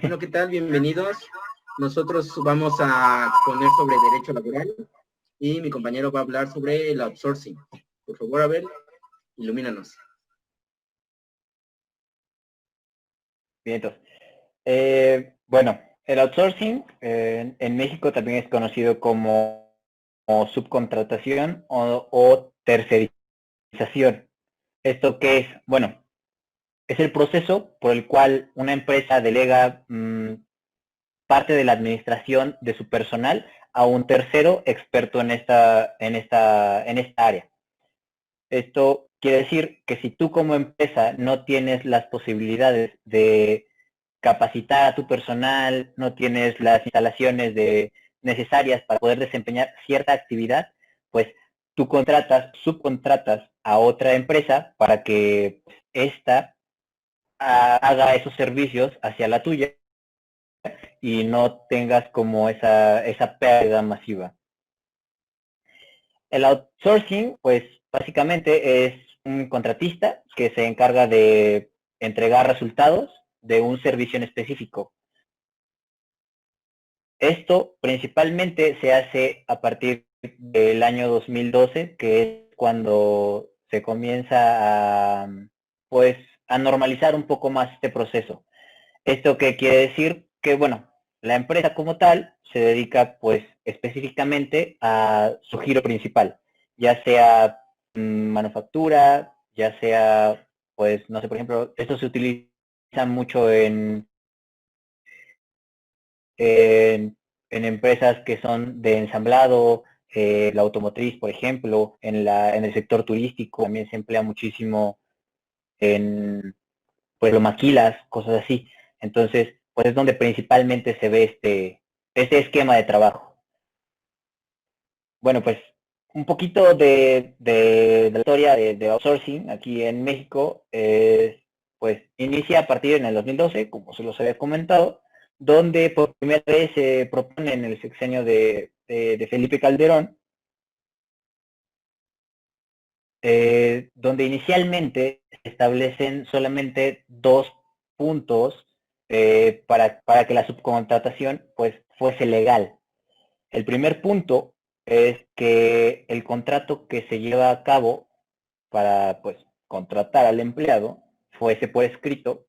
Bueno, ¿qué tal? Bienvenidos. Nosotros vamos a poner sobre derecho laboral y mi compañero va a hablar sobre el outsourcing. Por favor, Abel, ilumínanos. Bien, entonces, bueno, el outsourcing en México también es conocido como subcontratación o tercerización. ¿Esto qué es? Bueno, es el proceso por el cual una empresa delega parte de la administración de su personal a un tercero experto en esta área. Esto quiere decir que si tú como empresa no tienes las posibilidades de capacitar a tu personal, no tienes las instalaciones necesarias para poder desempeñar cierta actividad, pues tú subcontratas a otra empresa para que ésta haga esos servicios hacia la tuya y no tengas como esa pérdida masiva. El outsourcing, pues básicamente es un contratista que se encarga de entregar resultados de un servicio en específico. Esto principalmente se hace a partir del año 2012, que es cuando se comienza pues, a normalizar un poco más este proceso. ¿Esto qué quiere decir? Que, bueno, la empresa como tal se dedica, pues, específicamente a su giro principal, ya sea manufactura, ya sea, pues, no sé, por ejemplo, esto se utiliza mucho en, en empresas que son de ensamblado, la automotriz, por ejemplo, en el sector turístico también se emplea muchísimo en, pues, lo maquilas, cosas así. Entonces, pues es donde principalmente se ve este esquema de trabajo. Bueno, pues un poquito de la historia de outsourcing aquí en México, pues inicia a partir en el 2012, como se los había comentado, donde por primera vez se propone en el sexenio de Felipe Calderón, donde inicialmente se establecen solamente dos puntos para que la subcontratación pues fuese legal. El primer punto es que el contrato que se lleva a cabo para pues contratar al empleado fuese por escrito,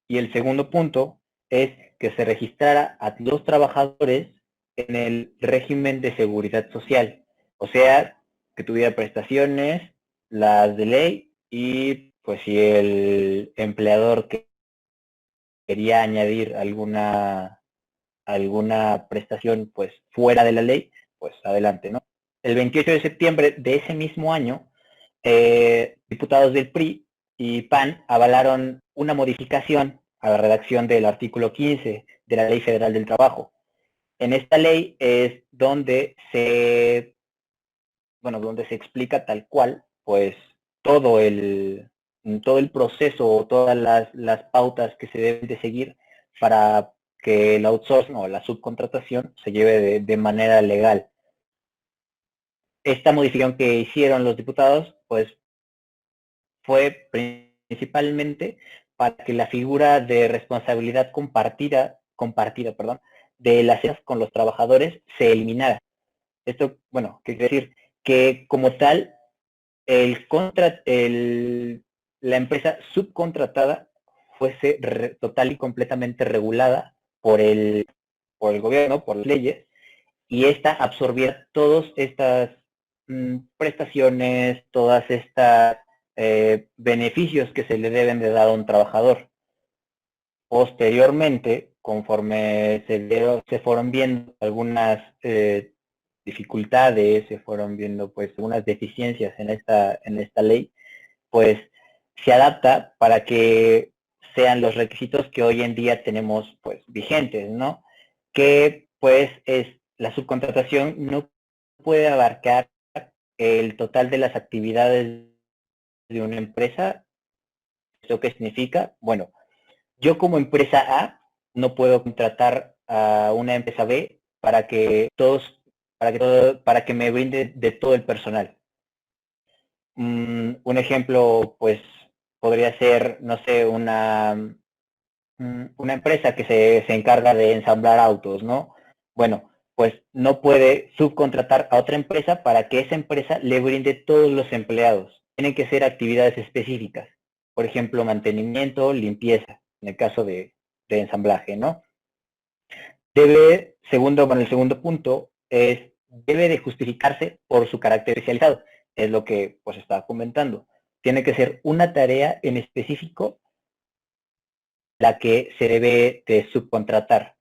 y el segundo punto es que se registrara a los trabajadores en el régimen de seguridad social, o sea, que tuviera prestaciones, las de ley, y pues si el empleador quería añadir alguna prestación pues fuera de la ley, pues adelante, ¿no? El 28 de septiembre de ese mismo año, diputados del PRI y PAN avalaron una modificación a la redacción del artículo 15 de la Ley Federal del Trabajo. En esta ley es donde se explica tal cual, pues todo el, todo el proceso o todas las pautas que se deben de seguir para que el outsourcing o la subcontratación se lleve de manera legal. Esta modificación que hicieron los diputados, pues fue principalmente para que la figura de responsabilidad compartida, perdón, de las empresas con los trabajadores se eliminara. Esto, bueno, ¿qué quiere decir? Que como tal, la empresa subcontratada fuese total y completamente regulada por el gobierno, por las leyes, y esta absorbiera todas estas prestaciones, todas estas beneficios que se le deben de dar a un trabajador. Posteriormente, conforme se fueron viendo algunas dificultades, se fueron viendo pues algunas deficiencias en esta ley, pues se adapta para que sean los requisitos que hoy en día tenemos pues vigentes, ¿no? Que pues es la subcontratación no puede abarcar el total de las actividades de una empresa. ¿Esto qué significa? Bueno, yo como empresa A no puedo contratar a una empresa B para que me brinde de todo el personal. Un ejemplo, pues, podría ser, no sé, una empresa que se encarga de ensamblar autos, ¿no? Bueno, pues no puede subcontratar a otra empresa para que esa empresa le brinde todos los empleados. Tienen que ser actividades específicas. Por ejemplo, mantenimiento, limpieza, en el caso de ensamblaje, ¿no? El segundo punto es, debe de justificarse por su carácter especializado. Es lo que pues estaba comentando. Tiene que ser una tarea en específico la que se debe de subcontratar.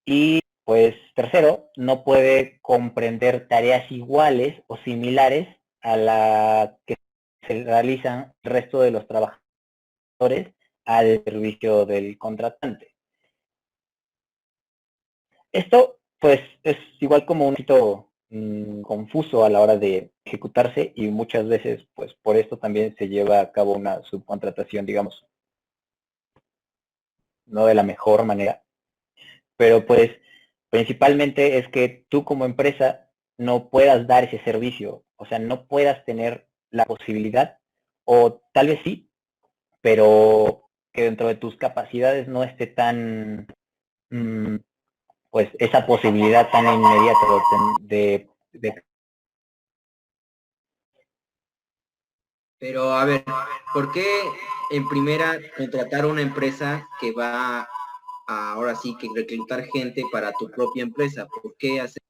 Y pues tercero, no puede comprender tareas iguales o similares a la que se realizan el resto de los trabajadores al servicio del contratante. Esto pues es igual como un poquito confuso a la hora de ejecutarse y muchas veces pues por esto también se lleva a cabo una subcontratación, digamos, no de la mejor manera, pero pues principalmente es que tú como empresa no puedas dar ese servicio, o sea, no puedas tener la posibilidad, o tal vez sí, pero que dentro de tus capacidades no esté tan, pues esa posibilidad tan inmediata de. Pero a ver, ¿por qué en primera contratar una empresa que va a, ahora sí que reclutar gente para tu propia empresa? ¿Por qué hacer?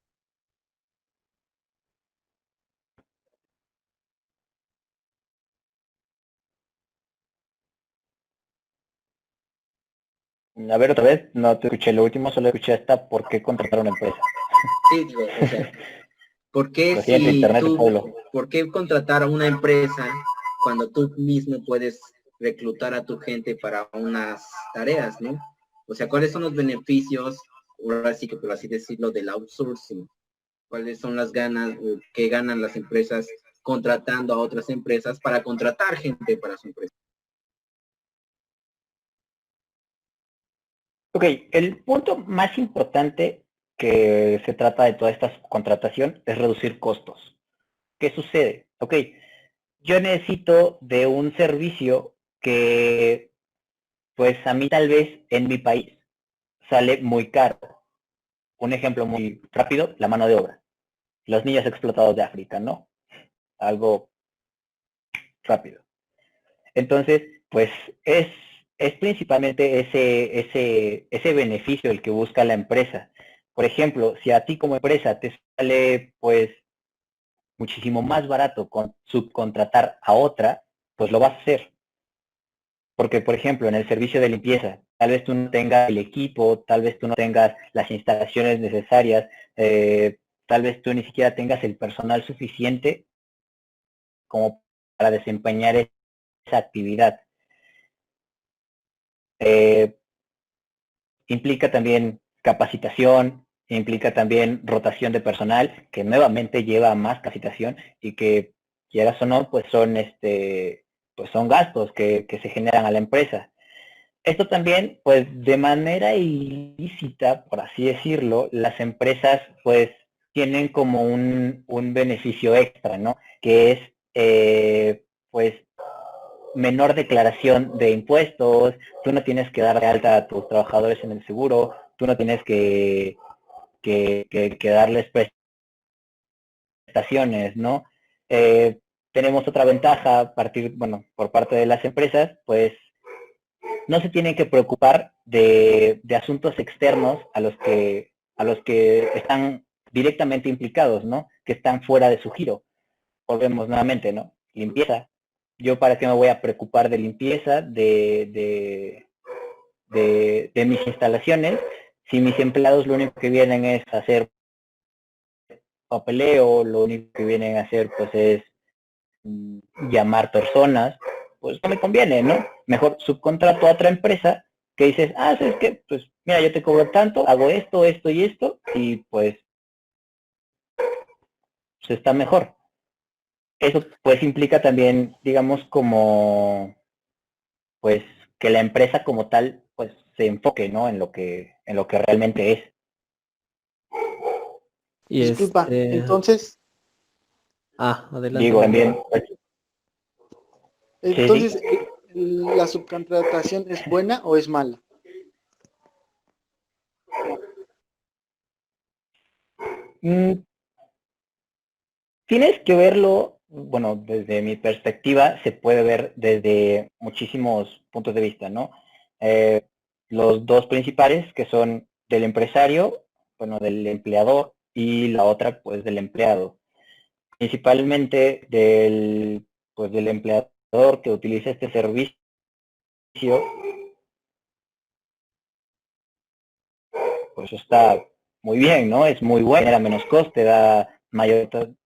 A ver, otra vez, no te escuché lo último, solo escuché hasta por qué contratar una empresa. Sí, digo, o sea, ¿por qué Lo siento, si internet de tú, pueblo. por qué contratar a una empresa cuando tú mismo puedes reclutar a tu gente para unas tareas, ¿no? O sea, ¿cuáles son los beneficios, ahora sí que por así decirlo, del outsourcing? ¿Cuáles son las ganas que ganan las empresas contratando a otras empresas para contratar gente para su empresa? Ok, el punto más importante que se trata de toda esta contratación es reducir costos. ¿Qué sucede? Ok, yo necesito de un servicio que, pues a mí tal vez en mi país sale muy caro. Un ejemplo muy rápido, la mano de obra. Los niños explotados de África, ¿no? Algo rápido. Entonces, pues es, es principalmente ese beneficio el que busca la empresa. Por ejemplo, si a ti como empresa te sale pues muchísimo más barato subcontratar a otra, pues lo vas a hacer. Porque, por ejemplo, en el servicio de limpieza, tal vez tú no tengas el equipo, tal vez tú no tengas las instalaciones necesarias, tal vez tú ni siquiera tengas el personal suficiente como para desempeñar esa actividad. Eh, Implica también capacitación, implica también rotación de personal, que nuevamente lleva a más capacitación y que, quieras o no, pues son gastos que se generan a la empresa. Esto también, pues de manera ilícita, por así decirlo, las empresas pues tienen como un beneficio extra, ¿no? Que es pues menor declaración de impuestos, tú no tienes que dar de alta a tus trabajadores en el seguro, tú no tienes que darles prestaciones, ¿no? Eh, Tenemos otra ventaja bueno, por parte de las empresas, pues no se tienen que preocupar de asuntos externos a los que están directamente implicados, ¿no? Que están fuera de su giro. Volvemos nuevamente, ¿no? Limpieza. Yo para qué me voy a preocupar de limpieza de mis instalaciones si mis empleados lo único que vienen es hacer papeleo, lo único que vienen a hacer pues es llamar personas, pues no me conviene, ¿no? Mejor subcontrato a otra empresa que dices, ¿sabes qué? Pues mira, yo te cobro tanto, hago esto, esto y esto, y pues está mejor. Eso pues implica también, digamos, como pues que la empresa como tal pues se enfoque, ¿no? En lo que realmente es. Y Disculpa, entonces, adelante, Digo, amigo. también, pues, sí, entonces, sí. ¿La subcontratación es buena o es mala? Mm, Tienes que verlo, bueno, desde mi perspectiva se puede ver desde muchísimos puntos de vista, ¿no? Eh, los dos principales, que son del empresario, bueno, del empleador, y la otra, pues, del empleado. Principalmente pues, del empleador que utiliza este servicio, pues está muy bien, ¿no? Es muy bueno, genera menos coste,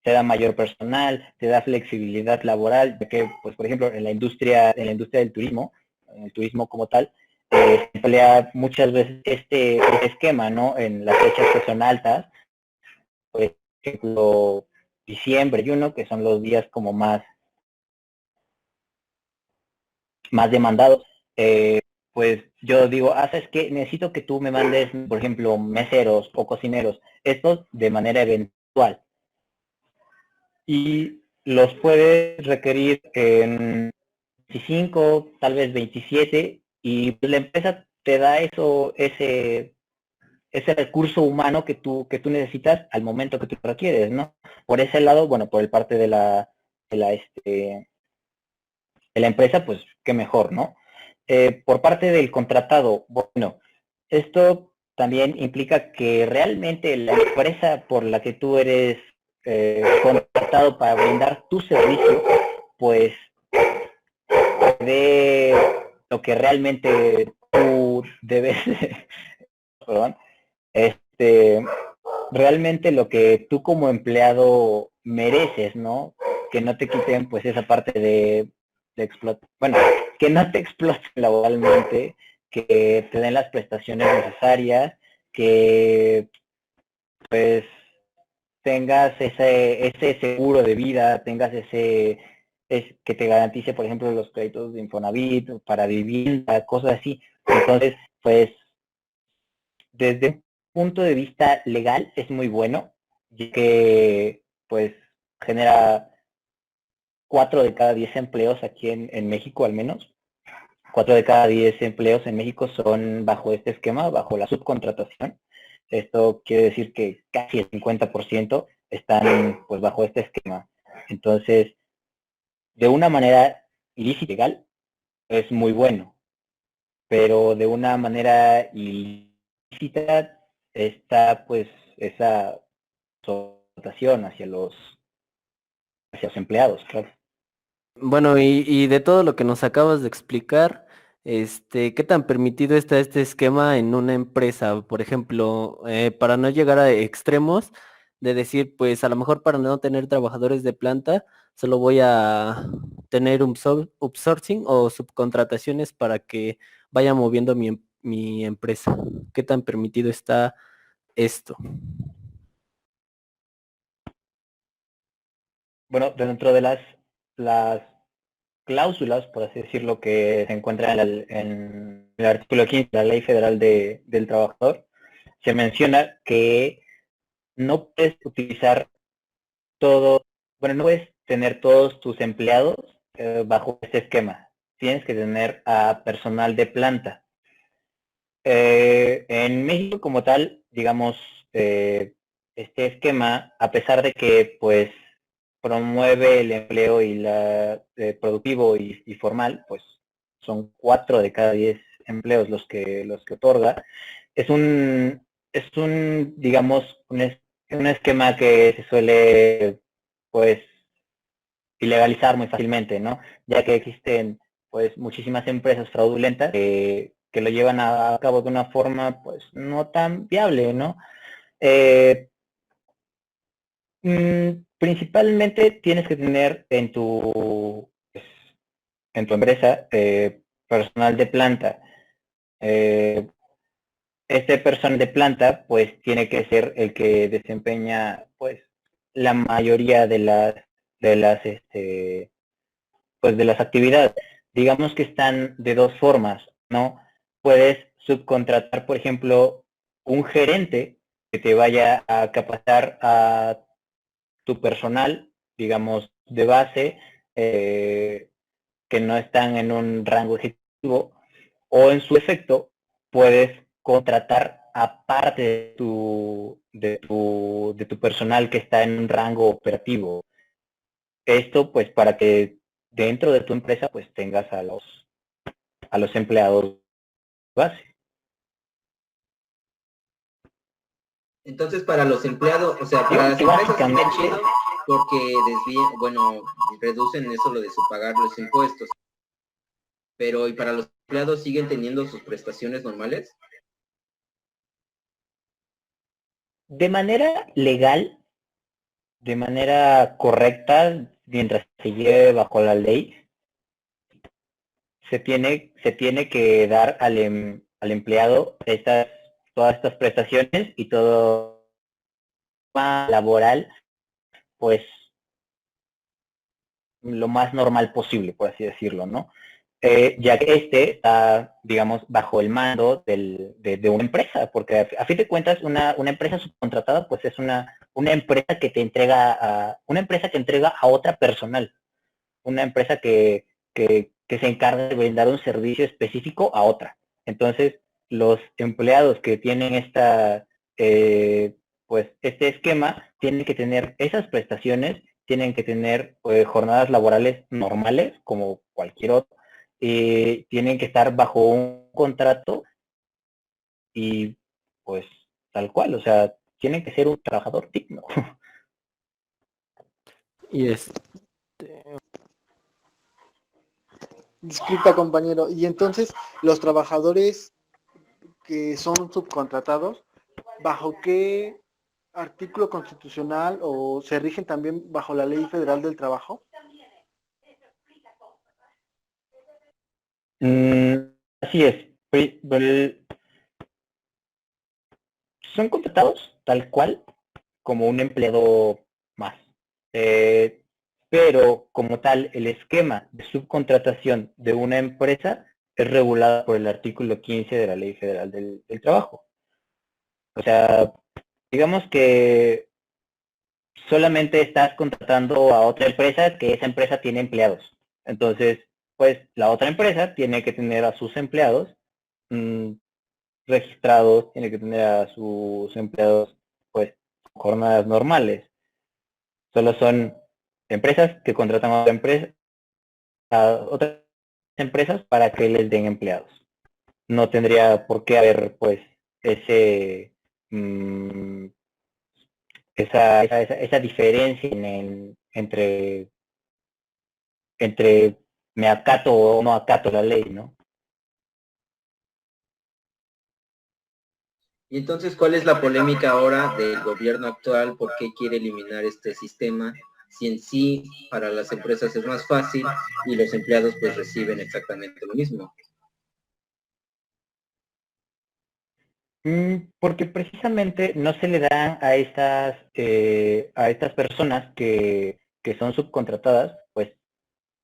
te da mayor personal, te da flexibilidad laboral, de que, pues, por ejemplo, en la industria del turismo, en el turismo como tal, se emplea muchas veces este esquema, ¿no? En las fechas que son altas, por ejemplo, diciembre y uno, que son los días como más demandados, pues yo digo, ¿sabes qué? Necesito que tú me mandes, por ejemplo, meseros o cocineros, estos de manera eventual. Y los puedes requerir en 25, tal vez 27, y pues la empresa te da ese recurso humano que tú necesitas al momento que tú requieres, ¿no? Por ese lado, bueno, por el parte de la empresa, pues qué mejor, ¿no? Por parte del contratado, bueno, esto también implica que realmente la empresa por la que tú eres contratado para brindar tu servicio, pues de lo que realmente tú debes, perdón, este, realmente lo que tú como empleado mereces, ¿no? Que no te quiten pues esa parte de explotar, bueno, que no te exploten laboralmente, que te den las prestaciones necesarias, que pues tengas ese seguro de vida, tengas que te garantice, por ejemplo, los créditos de Infonavit para vivienda, cosas así. Entonces, pues desde un punto de vista legal es muy bueno, ya que pues genera 4 de cada 10 empleos aquí en México al menos. 4 de cada 10 empleos en México son bajo este esquema, bajo la subcontratación. Esto quiere decir que casi el 50% están pues bajo este esquema. Entonces, de una manera ilícita y legal es muy bueno, pero de una manera ilícita está pues esa explotación hacia los empleados, claro. Bueno, y de todo lo que nos acabas de explicar, ¿qué tan permitido está este esquema en una empresa? Por ejemplo, para no llegar a extremos de decir, pues a lo mejor para no tener trabajadores de planta, solo voy a tener un outsourcing o subcontrataciones para que vaya moviendo mi empresa. ¿Qué tan permitido está esto? Bueno, dentro de las cláusulas, por así decirlo, que se encuentran en el artículo 15 de la Ley Federal del Trabajador, se menciona que no puedes utilizar no puedes tener todos tus empleados bajo este esquema. Tienes que tener a personal de planta. En México como tal, digamos, este esquema, a pesar de que pues promueve el empleo y la productivo y formal, pues son 4 de cada 10 empleos los que otorga. Es un digamos, un esquema que se suele pues ilegalizar muy fácilmente, ¿no? Ya que existen pues muchísimas empresas fraudulentas que lo llevan a cabo de una forma pues no tan viable, ¿no? Eh, Principalmente tienes que tener en tu empresa personal de planta. Eh, este personal de planta pues tiene que ser el que desempeña pues la mayoría de las pues de las actividades. Digamos que están de dos formas, ¿no? Puedes subcontratar, por ejemplo, un gerente que te vaya a capacitar a tu personal, digamos, de base, que no están en un rango ejecutivo, o en su efecto puedes contratar aparte de tu personal que está en un rango operativo. Esto pues para que dentro de tu empresa pues tengas a los empleados base. Entonces, para los empleados, o sea, para Digamos las que empresas está básicamente chido porque desvían, bueno, reducen eso lo de su pagar los impuestos. Pero, ¿y para los empleados siguen teniendo sus prestaciones normales? de manera legal, de manera correcta, mientras se lleve bajo la ley, se tiene que dar al empleado todas estas prestaciones y todo laboral, pues lo más normal posible, por así decirlo, ¿no? Ya que este está, digamos, bajo el mando de una empresa, porque a fin de cuentas una empresa subcontratada pues es una empresa que te entrega una empresa que entrega a otra personal, una empresa que se encarga de brindar un servicio específico a otra. Entonces, los empleados que tienen pues este esquema tienen que tener esas prestaciones, tienen que tener jornadas laborales normales como cualquier otro, y tienen que estar bajo un contrato y pues tal cual, o sea, tienen que ser un trabajador digno. Y es, Disculpa, compañero. Y entonces, los trabajadores que son subcontratados, ¿bajo qué artículo constitucional o se rigen también bajo la Ley Federal del Trabajo? Así es. Son contratados tal cual como un empleado más. Eh, pero como tal, el esquema de subcontratación de una empresa es regulado por el artículo 15 de la Ley Federal del Trabajo. O sea, digamos que solamente estás contratando a otra empresa que esa empresa tiene empleados. Entonces, pues la otra empresa tiene que tener a sus empleados mmm, registrados, tiene que tener a sus empleados pues jornadas normales. Solo son empresas que contratan a otras empresas para que les den empleados. No tendría por qué haber pues ese mmm, esa diferencia entre me acato o no acato la ley, ¿no? Y entonces, ¿cuál es la polémica ahora del gobierno actual? ¿Por qué quiere eliminar este sistema? Si en sí para las empresas es más fácil y los empleados pues reciben exactamente lo mismo. Porque precisamente no se le dan a estas personas que son subcontratadas, pues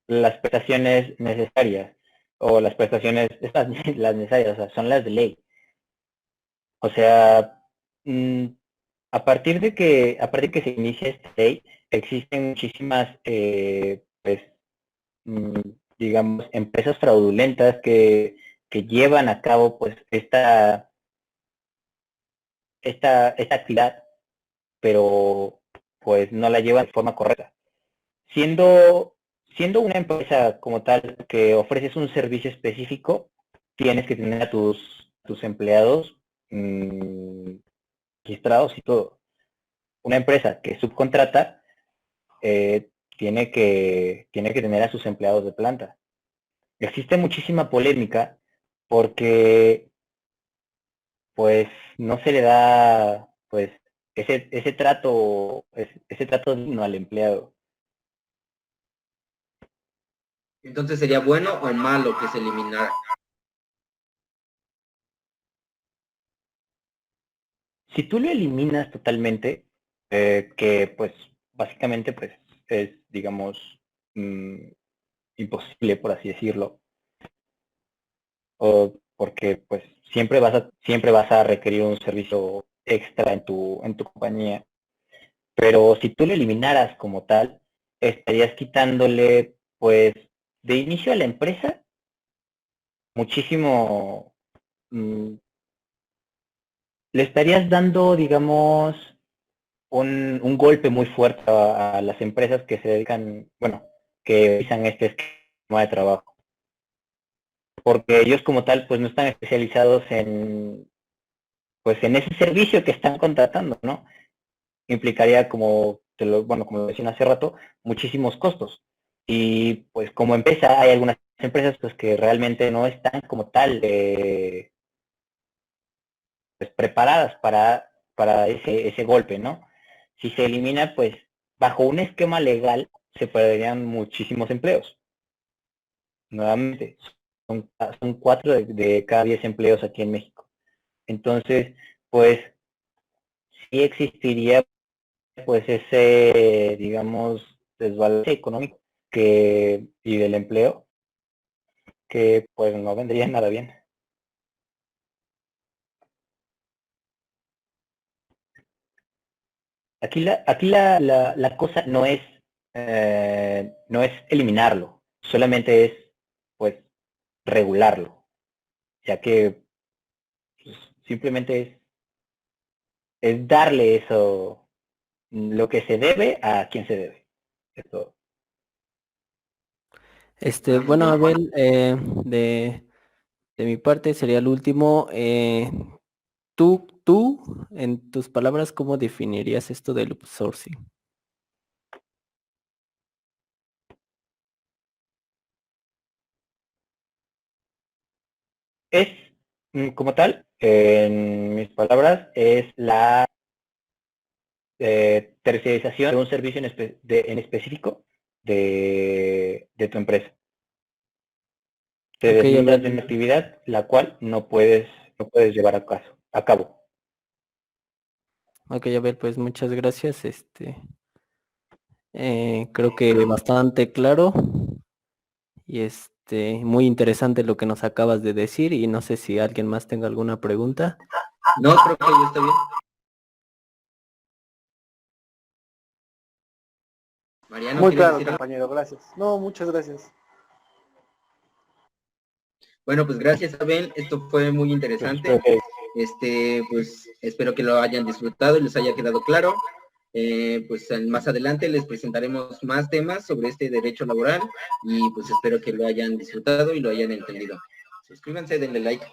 las prestaciones necesarias o las prestaciones, estas, las necesarias, o sea, son las de ley. O sea, mm, a partir de que se inicia esta ley, existen muchísimas, pues, mm, digamos, empresas fraudulentas que llevan a cabo, pues, esta actividad, pero, pues, no la llevan de forma correcta. Siendo, siendo una empresa como tal que ofreces un servicio específico, tienes que tener a tus empleados registrados y todo. Una empresa que subcontrata tiene que tener a sus empleados de planta. Existe muchísima polémica porque pues no se le da pues ese trato digno al empleado. Entonces, ¿sería bueno o malo que se eliminara? Si tú lo eliminas totalmente, que pues básicamente pues es, digamos, imposible, por así decirlo, o porque pues siempre vas a requerir un servicio extra en tu compañía. Pero si tú lo eliminaras como tal, estarías quitándole pues de inicio a la empresa, muchísimo, le estarías dando, digamos, un golpe muy fuerte a las empresas que se dedican, bueno, que utilizan este esquema de trabajo. Porque ellos como tal, pues no están especializados en, pues en ese servicio que están contratando, ¿no? Implicaría, como como lo decía hace rato, muchísimos costos. Y pues como empresa, hay algunas empresas pues que realmente no están como tal pues, preparadas para ese golpe, ¿no? Si se elimina, pues bajo un esquema legal se perderían muchísimos empleos. Nuevamente, son 4 de cada 10 empleos aquí en México. Entonces, pues sí existiría pues ese, digamos, desbalance económico y del empleo que pues no vendría nada bien. Aquí la cosa no es eliminarlo, solamente es pues regularlo, ya que pues, simplemente es darle eso, lo que se debe a quien se debe. Eso. Muy Bueno, bien. Abel, de mi parte sería el último. Tú, en tus palabras, ¿cómo definirías esto del outsourcing? Es, como tal, en mis palabras, es la terciarización de un servicio en específico de tu empresa. Te Ok, deslindas de una Abel. actividad la cual no puedes llevar a cabo. Ok, Abel, pues muchas gracias. Creo que bastante claro y muy interesante lo que nos acabas de decir y no sé si alguien más tenga alguna pregunta. No, creo que yo estoy bien. Mariano, Muy ¿quieres claro, decir algo? compañero, gracias. No, muchas gracias. Bueno, pues gracias, Abel. Esto fue muy Pues interesante. espero que Pues espero que lo hayan disfrutado y les haya quedado claro. Pues más adelante les presentaremos más temas sobre este derecho laboral y pues espero que lo hayan disfrutado y lo hayan entendido. Suscríbanse, denle like.